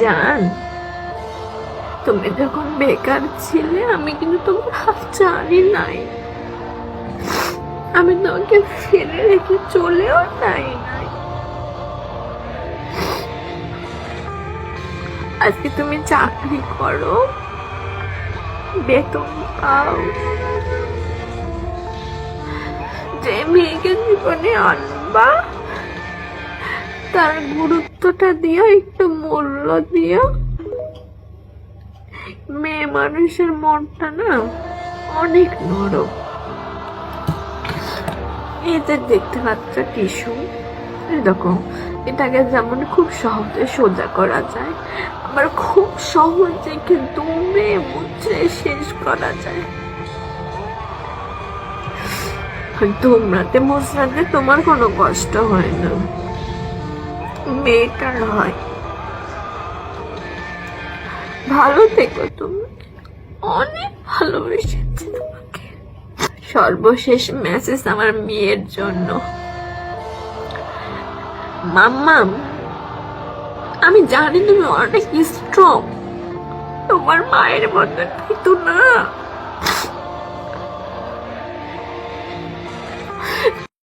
জান, তুমি যখন বেকার ছিলে আমি কিন্তু তোমার হাত জানি নাই। আমি তোমাকে ফেলে রেখে চলেও যাই নাই। আজকে তুমি চাকরি করো, বেতন পাও, যে মেয়েকে জীবনে আনবা তার গুরুত্বটা দিও, একটু মূল্য দিও। মেয়ে মানুষের মনটা না অনেক নরম। এই যে দেখতে পাচ্ছ টিস্যু, দেখো এটাকে যেমন খুব সহজে সোজা করা যায়, আবার খুব সহজে কিন্তু মুছে শেষ করা যায়। তোমরাতে মুছরাতে তোমার কোনো কষ্ট হয় না, মেয়েটার হয়। ভালো থেকো তুমি, অনেক ভালোবেসেছি তোমাকে। সর্বশেষ মেসেজ আমার মেয়ের জন্য। মাম্মা, আমি জানি তুমি অনেক স্ট্রং, তোমার মায়ের মতন কিন্তু না।